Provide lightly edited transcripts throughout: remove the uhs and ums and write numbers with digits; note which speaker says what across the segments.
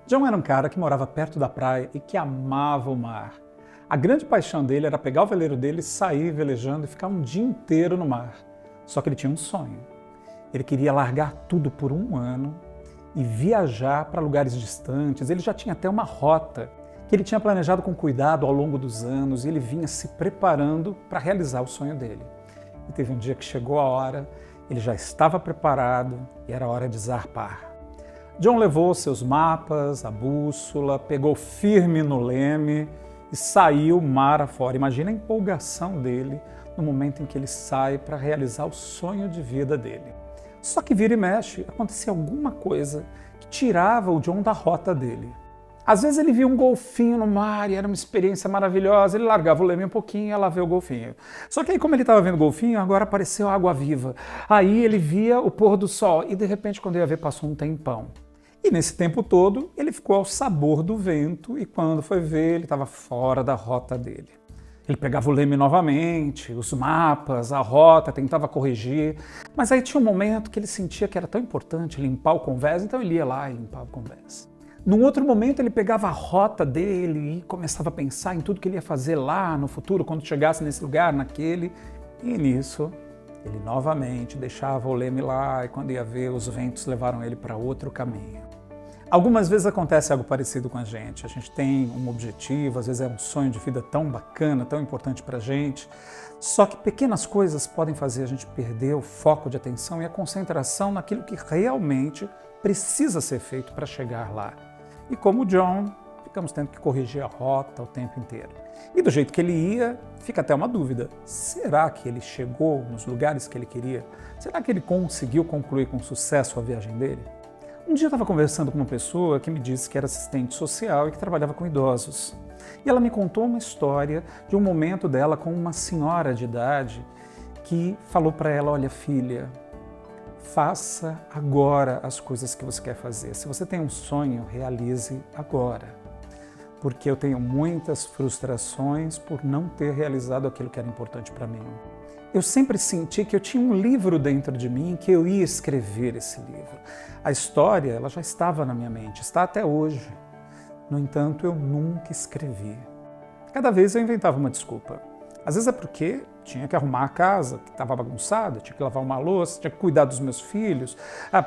Speaker 1: John era um cara que morava perto da praia e que amava o mar. A grande paixão dele era pegar o veleiro dele, sair velejando e ficar um dia inteiro no mar. Só que ele tinha um sonho. Ele queria largar tudo por um ano e viajar para lugares distantes. Ele já tinha até uma rota que ele tinha planejado com cuidado ao longo dos anos e ele vinha se preparando para realizar o sonho dele. E teve um dia que chegou a hora, ele já estava preparado e era hora de zarpar. John levou seus mapas, a bússola, pegou firme no leme e saiu mar afora. Imagina a empolgação dele no momento em que ele sai para realizar o sonho de vida dele. Só que vira e mexe, acontecia alguma coisa que tirava o John da rota dele. Às vezes ele via um golfinho no mar e era uma experiência maravilhosa, ele largava o leme um pouquinho e ia lá ver o golfinho. Só que aí, como ele estava vendo o golfinho, agora apareceu água viva. Aí ele via o pôr do sol e de repente, quando ia ver, passou um tempão. E nesse tempo todo, ele ficou ao sabor do vento e quando foi ver, ele estava fora da rota dele. Ele pegava o leme novamente, os mapas, a rota, tentava corrigir, mas aí tinha um momento que ele sentia que era tão importante limpar o convés, então ele ia lá e limpava o convés. Num outro momento, ele pegava a rota dele e começava a pensar em tudo que ele ia fazer lá no futuro, quando chegasse nesse lugar, naquele, e nisso ele novamente deixava o leme lá e quando ia ver, os ventos levaram ele para outro caminho. Algumas vezes acontece algo parecido com a gente tem um objetivo, às vezes é um sonho de vida tão bacana, tão importante para a gente, só que pequenas coisas podem fazer a gente perder o foco de atenção e a concentração naquilo que realmente precisa ser feito para chegar lá. E como John, ficamos tendo que corrigir a rota o tempo inteiro. E do jeito que ele ia, fica até uma dúvida. Será que ele chegou nos lugares que ele queria? Será que ele conseguiu concluir com sucesso a viagem dele? Um dia eu estava conversando com uma pessoa que me disse que era assistente social e que trabalhava com idosos. E ela me contou uma história de um momento dela com uma senhora de idade que falou para ela, olha filha, faça agora as coisas que você quer fazer. Se você tem um sonho, realize agora. Porque eu tenho muitas frustrações por não ter realizado aquilo que era importante para mim. Eu sempre senti que eu tinha um livro dentro de mim, que eu ia escrever esse livro. A história, ela já estava na minha mente, está até hoje. No entanto, eu nunca escrevi. Cada vez eu inventava uma desculpa. Às vezes é porque tinha que arrumar a casa, que estava bagunçada, tinha que lavar uma louça, tinha que cuidar dos meus filhos,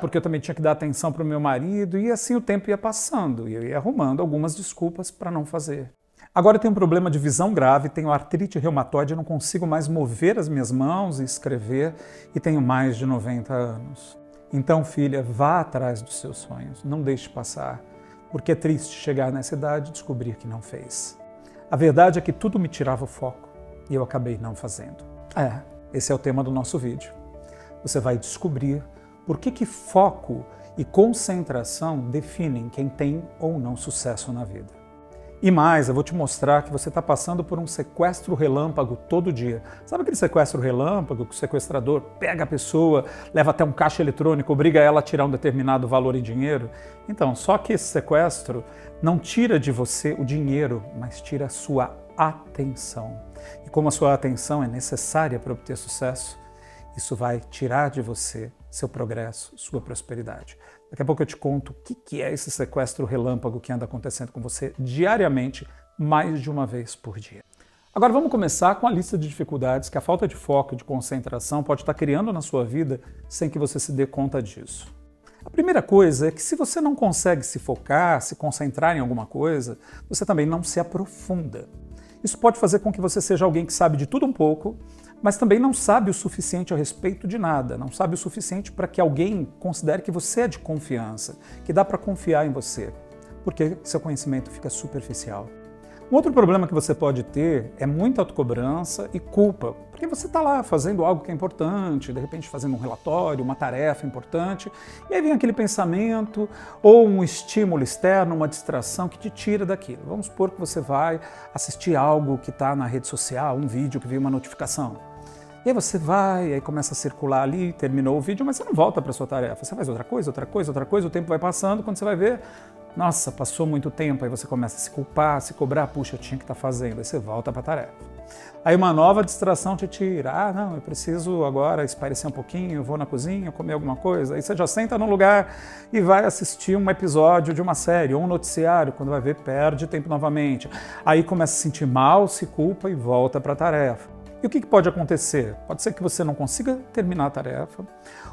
Speaker 1: porque eu também tinha que dar atenção para o meu marido, e assim o tempo ia passando, e eu ia arrumando algumas desculpas para não fazer. Agora eu tenho um problema de visão grave, tenho artrite reumatoide, não consigo mais mover as minhas mãos e escrever, e tenho mais de 90 anos. Então, filha, vá atrás dos seus sonhos, não deixe passar, porque é triste chegar nessa idade e descobrir que não fez. A verdade é que tudo me tirava o foco. E eu acabei não fazendo. Esse é o tema do nosso vídeo. Você vai descobrir por que foco e concentração definem quem tem ou não sucesso na vida. E mais, eu vou te mostrar que você está passando por um sequestro relâmpago todo dia. Sabe aquele sequestro relâmpago que o sequestrador pega a pessoa, leva até um caixa eletrônico, obriga ela a tirar um determinado valor em dinheiro? Então, só que esse sequestro não tira de você o dinheiro, mas tira a sua atenção. E como a sua atenção é necessária para obter sucesso, isso vai tirar de você seu progresso, sua prosperidade. Daqui a pouco eu te conto o que é esse sequestro relâmpago que anda acontecendo com você diariamente, mais de uma vez por dia. Agora vamos começar com a lista de dificuldades que a falta de foco e de concentração pode estar criando na sua vida sem que você se dê conta disso. A primeira coisa é que se você não consegue se focar, se concentrar em alguma coisa, você também não se aprofunda. Isso pode fazer com que você seja alguém que sabe de tudo um pouco, mas também não sabe o suficiente a respeito de nada, não sabe o suficiente para que alguém considere que você é de confiança, que dá para confiar em você, porque seu conhecimento fica superficial. Um outro problema que você pode ter é muita autocobrança e culpa, porque você está lá fazendo algo que é importante, de repente fazendo um relatório, uma tarefa importante, e aí vem aquele pensamento ou um estímulo externo, uma distração que te tira daquilo. Vamos supor que você vai assistir algo que está na rede social, um vídeo que veio uma notificação. E aí você vai, aí começa a circular ali, terminou o vídeo, mas você não volta para a sua tarefa. Você faz outra coisa, o tempo vai passando, quando você vai ver, Nossa, passou muito tempo, aí você começa a se culpar, a se cobrar, puxa, eu tinha que estar fazendo, aí você volta para a tarefa. Aí uma nova distração te tira, não, eu preciso agora espairecer um pouquinho, eu vou na cozinha, comer alguma coisa, aí você já senta num lugar e vai assistir um episódio de uma série, ou um noticiário, quando vai ver, perde tempo novamente. Aí começa a se sentir mal, se culpa e volta para a tarefa. E o que pode acontecer? Pode ser que você não consiga terminar a tarefa,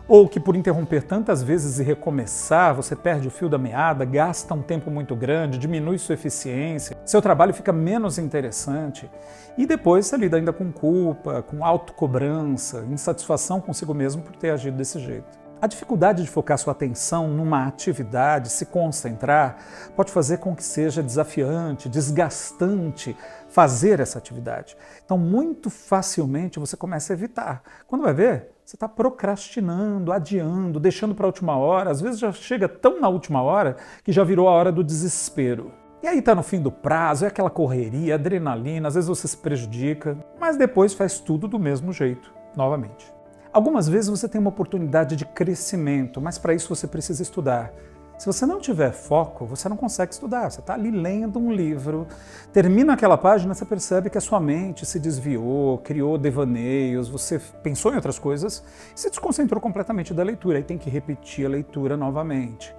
Speaker 1: ou que por interromper tantas vezes e recomeçar, você perde o fio da meada, gasta um tempo muito grande, diminui sua eficiência, seu trabalho fica menos interessante, e depois você lida ainda com culpa, com autocobrança, insatisfação consigo mesmo por ter agido desse jeito. A dificuldade de focar sua atenção numa atividade, se concentrar, pode fazer com que seja desafiante, desgastante fazer essa atividade. Então, muito facilmente você começa a evitar. Quando vai ver, você está procrastinando, adiando, deixando para a última hora. Às vezes já chega tão na última hora que já virou a hora do desespero. E aí está no fim do prazo, é aquela correria, adrenalina, às vezes você se prejudica, mas depois faz tudo do mesmo jeito, novamente. Algumas vezes você tem uma oportunidade de crescimento, mas para isso você precisa estudar. Se você não tiver foco, você não consegue estudar. Você está ali lendo um livro, termina aquela página, você percebe que a sua mente se desviou, criou devaneios, você pensou em outras coisas e se desconcentrou completamente da leitura. Aí tem que repetir a leitura novamente.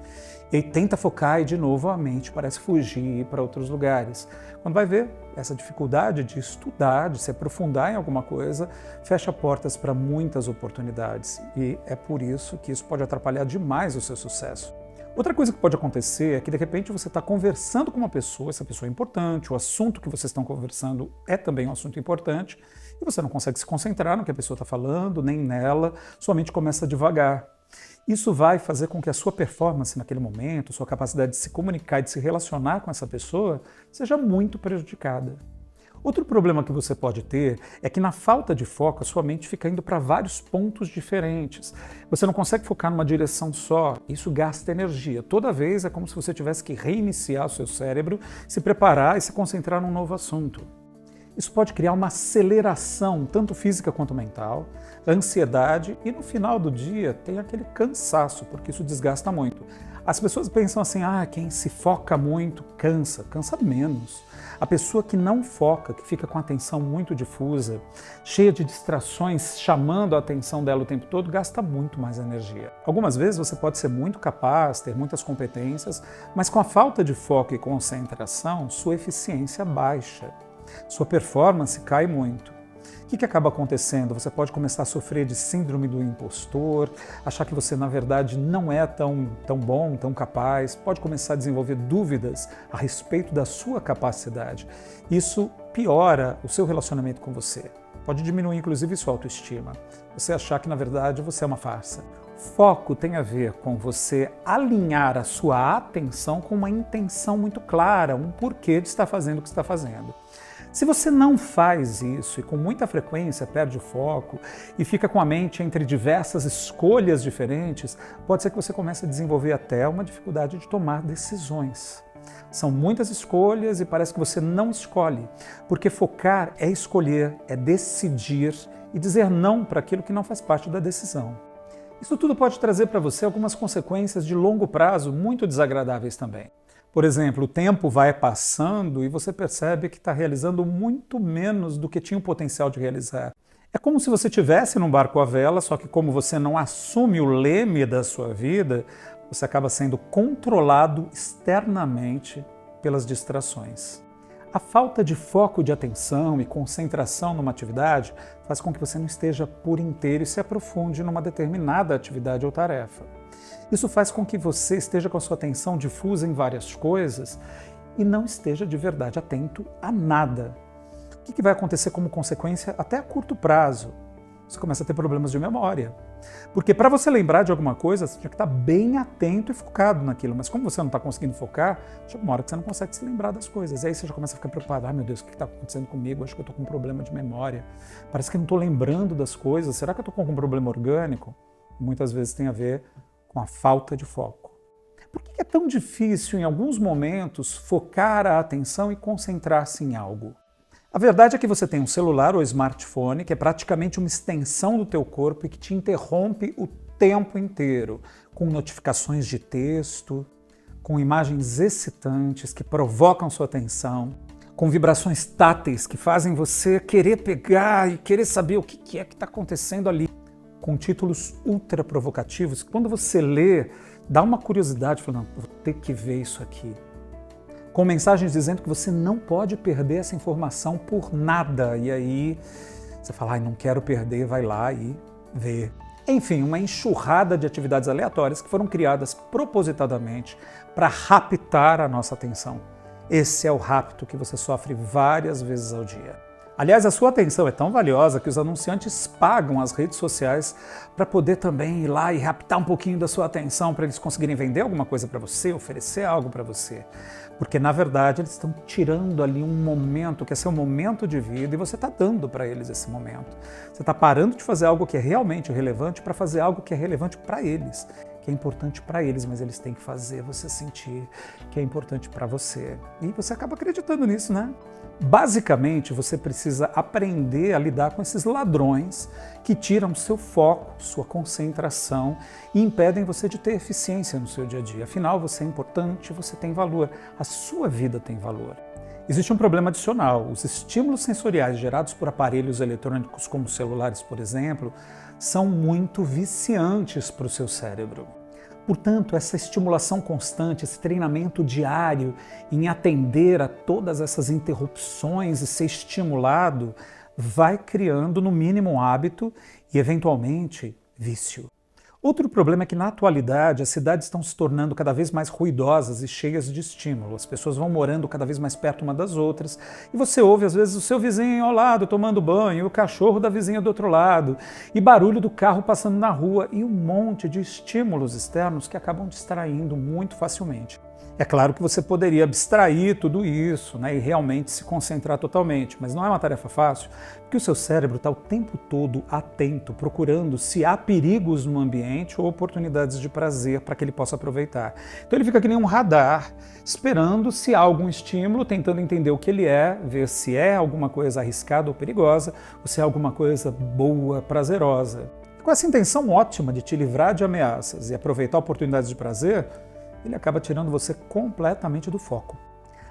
Speaker 1: E aí tenta focar e de novo a mente parece fugir para outros lugares. Quando vai ver, essa dificuldade de estudar, de se aprofundar em alguma coisa, fecha portas para muitas oportunidades. E é por isso que isso pode atrapalhar demais o seu sucesso. Outra coisa que pode acontecer é que de repente você está conversando com uma pessoa, essa pessoa é importante, o assunto que vocês estão conversando é também um assunto importante, e você não consegue se concentrar no que a pessoa está falando, nem nela, sua mente começa a divagar. Isso vai fazer com que a sua performance naquele momento, sua capacidade de se comunicar e de se relacionar com essa pessoa, seja muito prejudicada. Outro problema que você pode ter é que na falta de foco a sua mente fica indo para vários pontos diferentes. Você não consegue focar numa direção só, isso gasta energia. Toda vez é como se você tivesse que reiniciar o seu cérebro, se preparar e se concentrar num novo assunto. Isso pode criar uma aceleração, tanto física quanto mental, ansiedade e no final do dia tem aquele cansaço, porque isso desgasta muito. As pessoas pensam assim, quem se foca muito cansa menos. A pessoa que não foca, que fica com a atenção muito difusa, cheia de distrações, chamando a atenção dela o tempo todo, gasta muito mais energia. Algumas vezes você pode ser muito capaz, ter muitas competências, mas com a falta de foco e concentração, sua eficiência baixa. Sua performance cai muito. O que acaba acontecendo? Você pode começar a sofrer de síndrome do impostor, achar que você, na verdade, não é tão bom, tão capaz, pode começar a desenvolver dúvidas a respeito da sua capacidade. Isso piora o seu relacionamento com você. Pode diminuir, inclusive, sua autoestima. Você achar que, na verdade, você é uma farsa. Foco tem a ver com você alinhar a sua atenção com uma intenção muito clara, um porquê de estar fazendo o que está fazendo. Se você não faz isso e com muita frequência perde o foco e fica com a mente entre diversas escolhas diferentes, pode ser que você comece a desenvolver até uma dificuldade de tomar decisões. São muitas escolhas e parece que você não escolhe, porque focar é escolher, é decidir e dizer não para aquilo que não faz parte da decisão. Isso tudo pode trazer para você algumas consequências de longo prazo muito desagradáveis também. Por exemplo, o tempo vai passando e você percebe que está realizando muito menos do que tinha o potencial de realizar. É como se você estivesse num barco à vela, só que como você não assume o leme da sua vida, você acaba sendo controlado externamente pelas distrações. A falta de foco de atenção e concentração numa atividade faz com que você não esteja por inteiro e se aprofunde numa determinada atividade ou tarefa. Isso faz com que você esteja com a sua atenção difusa em várias coisas e não esteja de verdade atento a nada. O que vai acontecer como consequência até a curto prazo? Você começa a ter problemas de memória. Porque para você lembrar de alguma coisa, você tinha que estar bem atento e focado naquilo. Mas como você não está conseguindo focar, chega uma hora que você não consegue se lembrar das coisas. E aí você já começa a ficar preocupado. Meu Deus, o que está acontecendo comigo? Acho que eu estou com um problema de memória. Parece que eu não estou lembrando das coisas. Será que eu estou com algum problema orgânico? Muitas vezes tem a ver com a falta de foco. Por que é tão difícil, em alguns momentos, focar a atenção e concentrar-se em algo? A verdade é que você tem um celular ou smartphone que é praticamente uma extensão do teu corpo e que te interrompe o tempo inteiro, com notificações de texto. com imagens excitantes que provocam sua atenção, com vibrações táteis que fazem você querer pegar e querer saber o que é que está acontecendo ali, com títulos ultra provocativos, que quando você lê, dá uma curiosidade, falando, vou ter que ver isso aqui. Com mensagens dizendo que você não pode perder essa informação por nada, e aí você fala, não quero perder, vai lá e vê. Enfim, uma enxurrada de atividades aleatórias que foram criadas propositadamente para raptar a nossa atenção. Esse é o rapto que você sofre várias vezes ao dia. Aliás, a sua atenção é tão valiosa que os anunciantes pagam as redes sociais para poder também ir lá e raptar um pouquinho da sua atenção para eles conseguirem vender alguma coisa para você, oferecer algo para você. Porque, na verdade, eles estão tirando ali um momento que é seu momento de vida e você está dando para eles esse momento. Você está parando de fazer algo que é realmente relevante para fazer algo que é relevante para eles, que é importante para eles, mas eles têm que fazer você sentir que é importante para você. E você acaba acreditando nisso, né? Basicamente, você precisa aprender a lidar com esses ladrões que tiram seu foco, sua concentração e impedem você de ter eficiência no seu dia a dia. Afinal, você é importante, você tem valor, a sua vida tem valor. Existe um problema adicional. Os estímulos sensoriais gerados por aparelhos eletrônicos como celulares, por exemplo, são muito viciantes para o seu cérebro. Portanto, essa estimulação constante, esse treinamento diário em atender a todas essas interrupções e ser estimulado, vai criando, no mínimo, um hábito e, eventualmente, vício. Outro problema é que, na atualidade, as cidades estão se tornando cada vez mais ruidosas e cheias de estímulo. As pessoas vão morando cada vez mais perto uma das outras e você ouve, às vezes, o seu vizinho ao lado tomando banho, o cachorro da vizinha do outro lado, e barulho do carro passando na rua e um monte de estímulos externos que acabam distraindo muito facilmente. É claro que você poderia abstrair tudo isso, né, e realmente se concentrar totalmente, mas não é uma tarefa fácil, porque o seu cérebro está o tempo todo atento, procurando se há perigos no ambiente ou oportunidades de prazer para que ele possa aproveitar. Então ele fica que nem um radar, esperando se há algum estímulo, tentando entender o que ele é, ver se é alguma coisa arriscada ou perigosa, ou se é alguma coisa boa, prazerosa. Com essa intenção ótima de te livrar de ameaças e aproveitar oportunidades de prazer, ele acaba tirando você completamente do foco.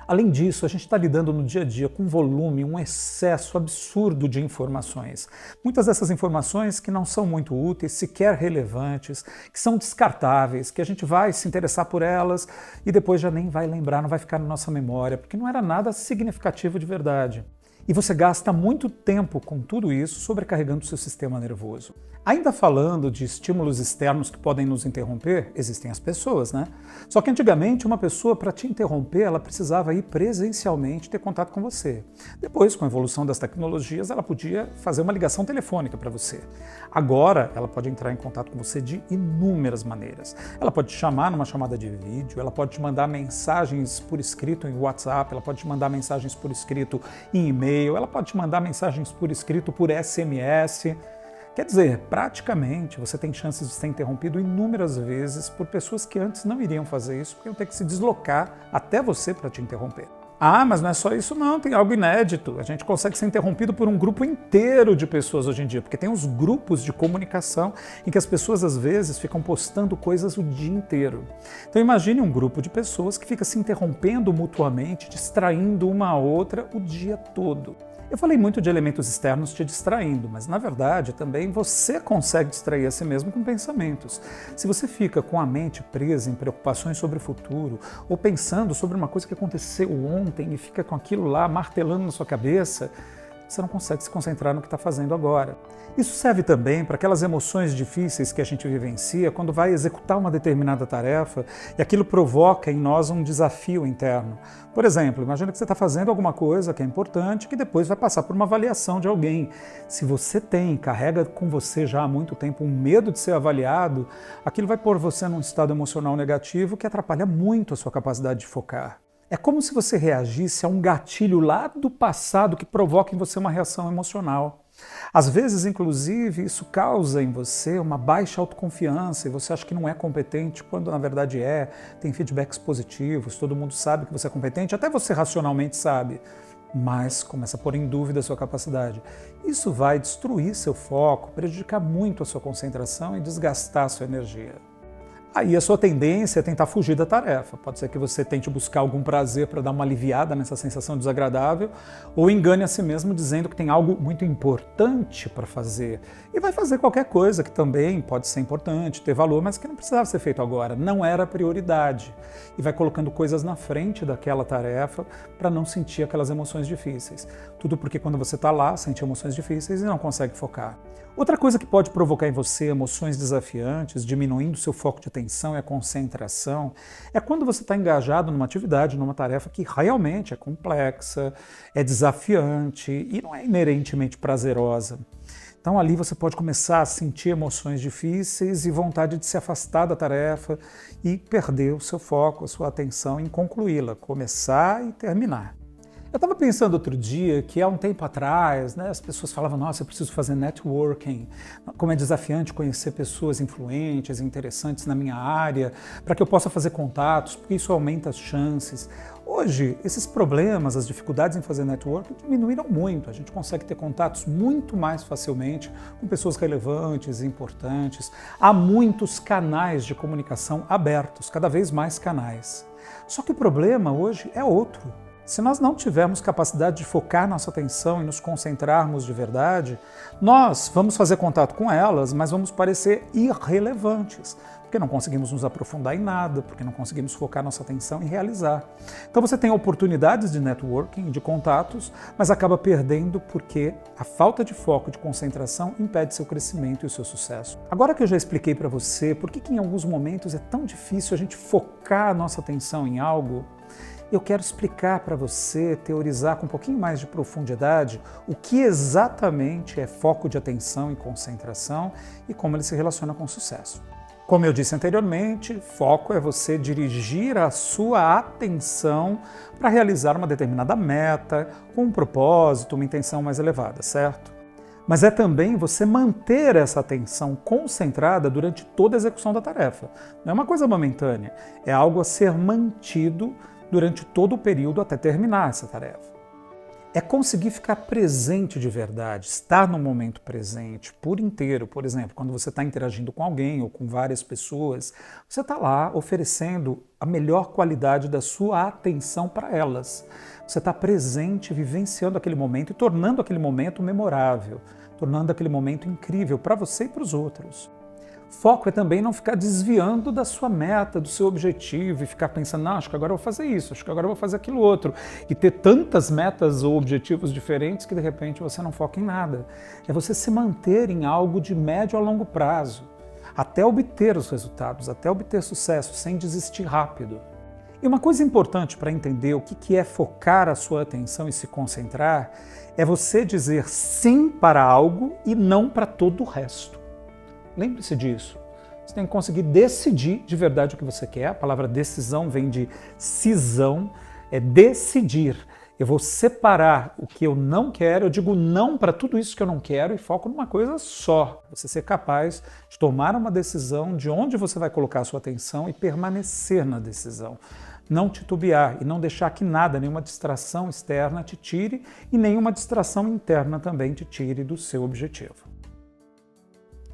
Speaker 1: Além disso, a gente está lidando no dia a dia com um volume, um excesso absurdo de informações. Muitas dessas informações que não são muito úteis, sequer relevantes, que são descartáveis, que a gente vai se interessar por elas e depois já nem vai lembrar, não vai ficar na nossa memória, porque não era nada significativo de verdade. E você gasta muito tempo com tudo isso sobrecarregando o seu sistema nervoso. Ainda falando de estímulos externos que podem nos interromper, existem as pessoas, né? Só que antigamente uma pessoa, para te interromper, ela precisava ir presencialmente ter contato com você. Depois, com a evolução das tecnologias, ela podia fazer uma ligação telefônica para você. Agora, ela pode entrar em contato com você de inúmeras maneiras. Ela pode te chamar numa chamada de vídeo, ela pode te mandar mensagens por escrito em WhatsApp, ela pode te mandar mensagens por escrito em e-mail, ela pode te mandar mensagens por escrito por SMS. Quer dizer, praticamente você tem chances de ser interrompido inúmeras vezes por pessoas que antes não iriam fazer isso, porque iam ter que se deslocar até você para te interromper. Ah, mas não é só isso não, tem algo inédito. A gente consegue ser interrompido por um grupo inteiro de pessoas hoje em dia, porque tem os grupos de comunicação em que as pessoas às vezes ficam postando coisas o dia inteiro. Então imagine um grupo de pessoas que fica se interrompendo mutuamente, distraindo uma a outra o dia todo. Eu falei muito de elementos externos te distraindo, mas na verdade também você consegue distrair a si mesmo com pensamentos. Se você fica com a mente presa em preocupações sobre o futuro, ou pensando sobre uma coisa que aconteceu ontem e fica com aquilo lá martelando na sua cabeça, você não consegue se concentrar no que está fazendo agora. Isso serve também para aquelas emoções difíceis que a gente vivencia quando vai executar uma determinada tarefa e aquilo provoca em nós um desafio interno. Por exemplo, imagina que você está fazendo alguma coisa que é importante que depois vai passar por uma avaliação de alguém. Se você carrega com você já há muito tempo um medo de ser avaliado, aquilo vai pôr você num estado emocional negativo que atrapalha muito a sua capacidade de focar. É como se você reagisse a um gatilho lá do passado que provoca em você uma reação emocional. Às vezes, inclusive, isso causa em você uma baixa autoconfiança e você acha que não é competente, quando na verdade tem feedbacks positivos, todo mundo sabe que você é competente, até você racionalmente sabe, mas começa a pôr em dúvida a sua capacidade. Isso vai destruir seu foco, prejudicar muito a sua concentração e desgastar a sua energia. Aí a sua tendência é tentar fugir da tarefa. Pode ser que você tente buscar algum prazer para dar uma aliviada nessa sensação desagradável, ou engane a si mesmo dizendo que tem algo muito importante para fazer. E vai fazer qualquer coisa que também pode ser importante, ter valor, mas que não precisava ser feito agora, não era a prioridade. E vai colocando coisas na frente daquela tarefa para não sentir aquelas emoções difíceis. Tudo porque quando você está lá, sente emoções difíceis e não consegue focar. Outra coisa que pode provocar em você emoções desafiantes, diminuindo seu foco de atenção e a concentração, é quando você está engajado numa atividade, numa tarefa que realmente é complexa, é desafiante e não é inerentemente prazerosa. Então ali você pode começar a sentir emoções difíceis e vontade de se afastar da tarefa e perder o seu foco, a sua atenção em concluí-la, começar e terminar. Eu estava pensando outro dia que há um tempo atrás, as pessoas falavam, nossa, eu preciso fazer networking, como é desafiante conhecer pessoas influentes, interessantes na minha área, para que eu possa fazer contatos, porque isso aumenta as chances. Hoje, esses problemas, as dificuldades em fazer networking diminuíram muito. A gente consegue ter contatos muito mais facilmente com pessoas relevantes e importantes. Há muitos canais de comunicação abertos, cada vez mais canais. Só que o problema hoje é outro. Se nós não tivermos capacidade de focar nossa atenção e nos concentrarmos de verdade, nós vamos fazer contato com elas, mas vamos parecer irrelevantes, porque não conseguimos nos aprofundar em nada, porque não conseguimos focar nossa atenção e realizar. Então você tem oportunidades de networking, de contatos, mas acaba perdendo porque a falta de foco, de concentração, impede seu crescimento e o seu sucesso. Agora que eu já expliquei para você por que em alguns momentos é tão difícil a gente focar a nossa atenção em algo, eu quero explicar para você, teorizar com um pouquinho mais de profundidade o que exatamente é foco de atenção e concentração e como ele se relaciona com sucesso. Como eu disse anteriormente, foco é você dirigir a sua atenção para realizar uma determinada meta, com um propósito, uma intenção mais elevada, certo? Mas é também você manter essa atenção concentrada durante toda a execução da tarefa. Não é uma coisa momentânea, é algo a ser mantido durante todo o período até terminar essa tarefa. É conseguir ficar presente de verdade, estar no momento presente por inteiro. Por exemplo, quando você está interagindo com alguém ou com várias pessoas, você está lá oferecendo a melhor qualidade da sua atenção para elas. Você está presente, vivenciando aquele momento e tornando aquele momento memorável, tornando aquele momento incrível para você e para os outros. Foco é também não ficar desviando da sua meta, do seu objetivo e ficar pensando, não, acho que agora eu vou fazer isso, acho que agora eu vou fazer aquilo outro. E ter tantas metas ou objetivos diferentes que de repente você não foca em nada. É você se manter em algo de médio a longo prazo, até obter os resultados, até obter sucesso, sem desistir rápido. E uma coisa importante para entender o que é focar a sua atenção e se concentrar é você dizer sim para algo e não para todo o resto. Lembre-se disso. Você tem que conseguir decidir de verdade o que você quer. A palavra decisão vem de cisão, é decidir. Eu vou separar o que eu não quero, eu digo não para tudo isso que eu não quero e foco numa coisa só. Você ser capaz de tomar uma decisão de onde você vai colocar a sua atenção e permanecer na decisão. Não titubear e não deixar que nada, nenhuma distração externa te tire e nenhuma distração interna também te tire do seu objetivo.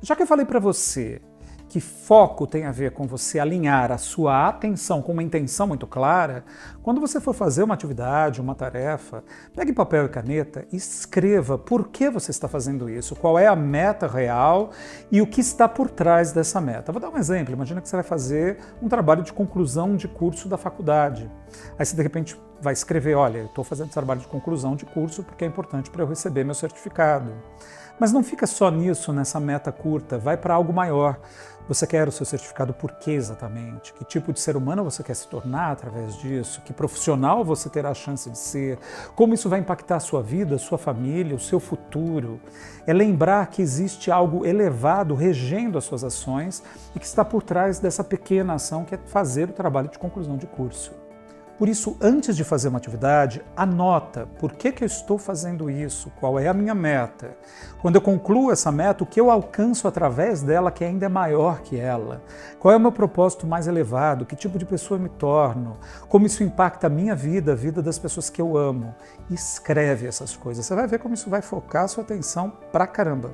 Speaker 1: Já que eu falei para você que foco tem a ver com você alinhar a sua atenção com uma intenção muito clara, quando você for fazer uma atividade, uma tarefa, pegue papel e caneta e escreva por que você está fazendo isso, qual é a meta real e o que está por trás dessa meta. Vou dar um exemplo. Imagina que você vai fazer um trabalho de conclusão de curso da faculdade. Aí você de repente vai escrever, olha, eu estou fazendo trabalho de conclusão de curso porque é importante para eu receber meu certificado. Mas não fica só nisso, nessa meta curta, vai para algo maior. Você quer o seu certificado por quê exatamente? Que tipo de ser humano você quer se tornar através disso? Que profissional você terá a chance de ser? Como isso vai impactar a sua vida, a sua família, o seu futuro? É lembrar que existe algo elevado regendo as suas ações e que está por trás dessa pequena ação que é fazer o trabalho de conclusão de curso. Por isso, antes de fazer uma atividade, anota por que eu estou fazendo isso, qual é a minha meta. Quando eu concluo essa meta, o que eu alcanço através dela que ainda é maior que ela? Qual é o meu propósito mais elevado? Que tipo de pessoa eu me torno? Como isso impacta a minha vida, a vida das pessoas que eu amo? Escreve essas coisas. Você vai ver como isso vai focar a sua atenção pra caramba.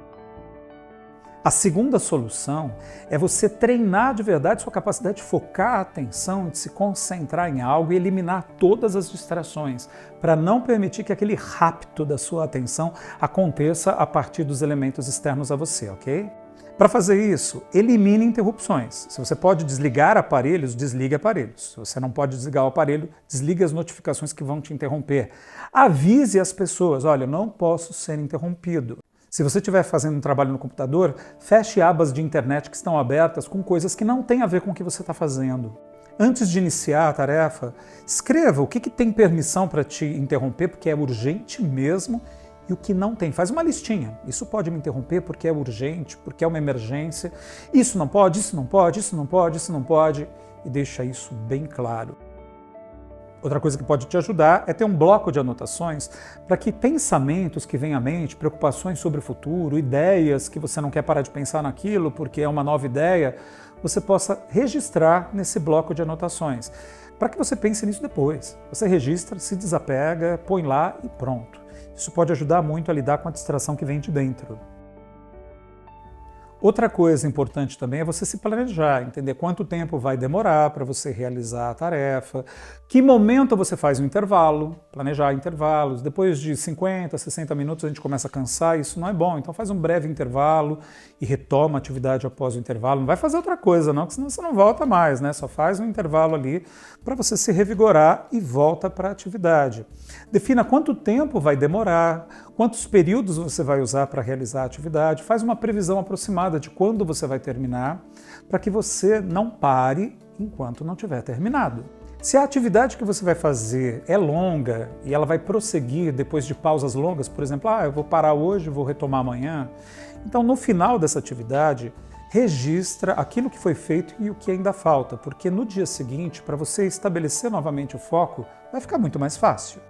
Speaker 1: A segunda solução é você treinar de verdade sua capacidade de focar a atenção, de se concentrar em algo e eliminar todas as distrações, para não permitir que aquele rapto da sua atenção aconteça a partir dos elementos externos a você, ok? Para fazer isso, elimine interrupções. Se você pode desligar aparelhos, desligue aparelhos. Se você não pode desligar o aparelho, desligue as notificações que vão te interromper. Avise as pessoas, olha, não posso ser interrompido. Se você estiver fazendo um trabalho no computador, feche abas de internet que estão abertas com coisas que não têm a ver com o que você está fazendo. Antes de iniciar a tarefa, escreva o que tem permissão para te interromper, porque é urgente mesmo, e o que não tem. Faz uma listinha. Isso pode me interromper porque é urgente, porque é uma emergência. Isso não pode, isso não pode, isso não pode, isso não pode. E deixa isso bem claro. Outra coisa que pode te ajudar é ter um bloco de anotações para que pensamentos que vêm à mente, preocupações sobre o futuro, ideias que você não quer parar de pensar naquilo porque é uma nova ideia, você possa registrar nesse bloco de anotações, para que você pense nisso depois. Você registra, se desapega, põe lá e pronto. Isso pode ajudar muito a lidar com a distração que vem de dentro. Outra coisa importante também é você se planejar, entender quanto tempo vai demorar para você realizar a tarefa, que momento você faz um intervalo, planejar intervalos. Depois de 50, 60 minutos a gente começa a cansar, isso não é bom, então faz um breve intervalo e retoma a atividade após o intervalo. Não vai fazer outra coisa não, porque senão você não volta mais, né? Só faz um intervalo ali para você se revigorar e volta para a atividade. Defina quanto tempo vai demorar, quantos períodos você vai usar para realizar a atividade, faz uma previsão aproximada de quando você vai terminar, para que você não pare enquanto não tiver terminado. Se a atividade que você vai fazer é longa e ela vai prosseguir depois de pausas longas, por exemplo, eu vou parar hoje, vou retomar amanhã, então no final dessa atividade, registra aquilo que foi feito e o que ainda falta, porque no dia seguinte, para você estabelecer novamente o foco, vai ficar muito mais fácil.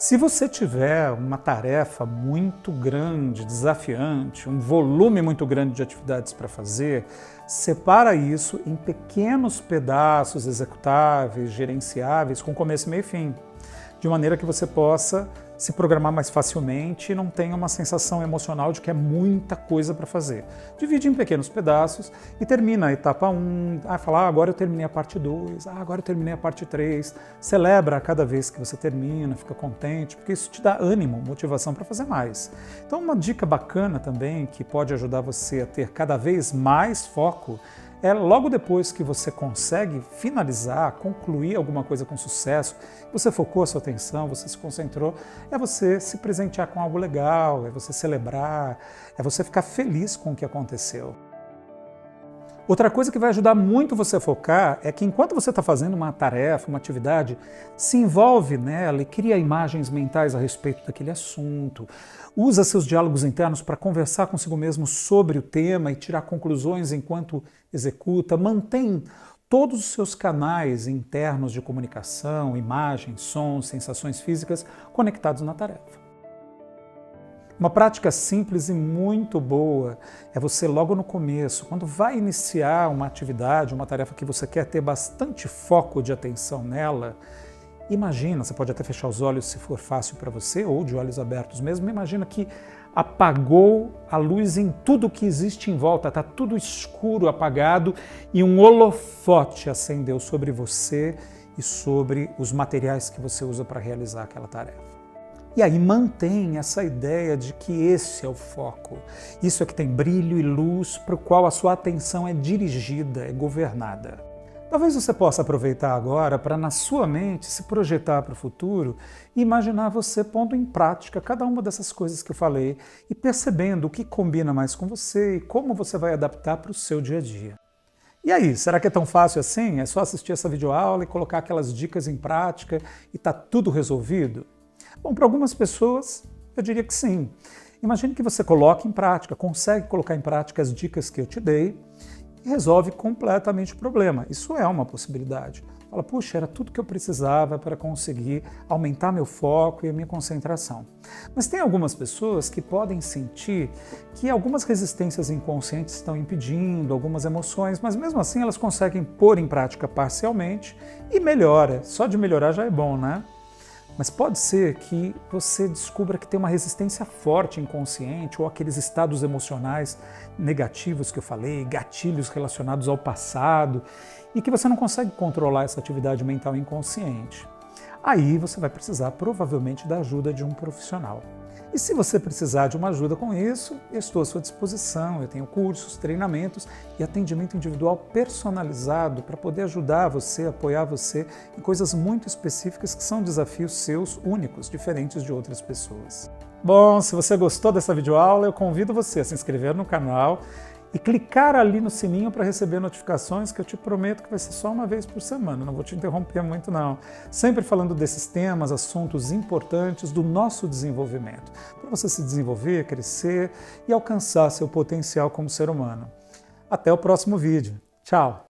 Speaker 1: Se você tiver uma tarefa muito grande, desafiante, um volume muito grande de atividades para fazer, separa isso em pequenos pedaços executáveis, gerenciáveis, com começo, meio e fim, de maneira que você possa se programar mais facilmente e não tenha uma sensação emocional de que é muita coisa para fazer. Divide em pequenos pedaços e termina a etapa 1, fala, agora eu terminei a parte 2, agora eu terminei a parte 3. Celebra a cada vez que você termina, fica contente, porque isso te dá ânimo, motivação para fazer mais. Então uma dica bacana também, que pode ajudar você a ter cada vez mais foco, é logo depois que você consegue finalizar, concluir alguma coisa com sucesso, você focou a sua atenção, você se concentrou, é você se presentear com algo legal, é você celebrar, é você ficar feliz com o que aconteceu. Outra coisa que vai ajudar muito você a focar é que enquanto você está fazendo uma tarefa, uma atividade, se envolve nela e cria imagens mentais a respeito daquele assunto. Usa seus diálogos internos para conversar consigo mesmo sobre o tema e tirar conclusões enquanto executa. Mantém todos os seus canais internos de comunicação, imagens, sons, sensações físicas conectados na tarefa. Uma prática simples e muito boa é você logo no começo, quando vai iniciar uma atividade, uma tarefa que você quer ter bastante foco de atenção nela, imagina, você pode até fechar os olhos se for fácil para você, ou de olhos abertos mesmo, imagina que apagou a luz em tudo que existe em volta, está tudo escuro, apagado, e um holofote acendeu sobre você e sobre os materiais que você usa para realizar aquela tarefa. E aí mantém essa ideia de que esse é o foco. Isso é que tem brilho e luz para o qual a sua atenção é dirigida, é governada. Talvez você possa aproveitar agora para, na sua mente, se projetar para o futuro e imaginar você pondo em prática cada uma dessas coisas que eu falei e percebendo o que combina mais com você e como você vai adaptar para o seu dia a dia. E aí, será que é tão fácil assim? É só assistir essa videoaula e colocar aquelas dicas em prática e está tudo resolvido? Bom, para algumas pessoas, eu diria que sim. Imagine que você coloque em prática, consegue colocar em prática as dicas que eu te dei e resolve completamente o problema. Isso é uma possibilidade. Fala, puxa, era tudo que eu precisava para conseguir aumentar meu foco e a minha concentração. Mas tem algumas pessoas que podem sentir que algumas resistências inconscientes estão impedindo, algumas emoções, mas mesmo assim elas conseguem pôr em prática parcialmente e melhora. Só de melhorar já é bom, né? Mas pode ser que você descubra que tem uma resistência forte inconsciente ou aqueles estados emocionais negativos que eu falei, gatilhos relacionados ao passado, e que você não consegue controlar essa atividade mental inconsciente. Aí você vai precisar provavelmente da ajuda de um profissional. E se você precisar de uma ajuda com isso, eu estou à sua disposição. Eu tenho cursos, treinamentos e atendimento individual personalizado para poder ajudar você, apoiar você em coisas muito específicas que são desafios seus únicos, diferentes de outras pessoas. Bom, se você gostou dessa videoaula, eu convido você a se inscrever no canal e clicar ali no sininho para receber notificações, que eu te prometo que vai ser só uma vez por semana, não vou te interromper muito não. Sempre falando desses temas, assuntos importantes do nosso desenvolvimento, para você se desenvolver, crescer e alcançar seu potencial como ser humano. Até o próximo vídeo. Tchau!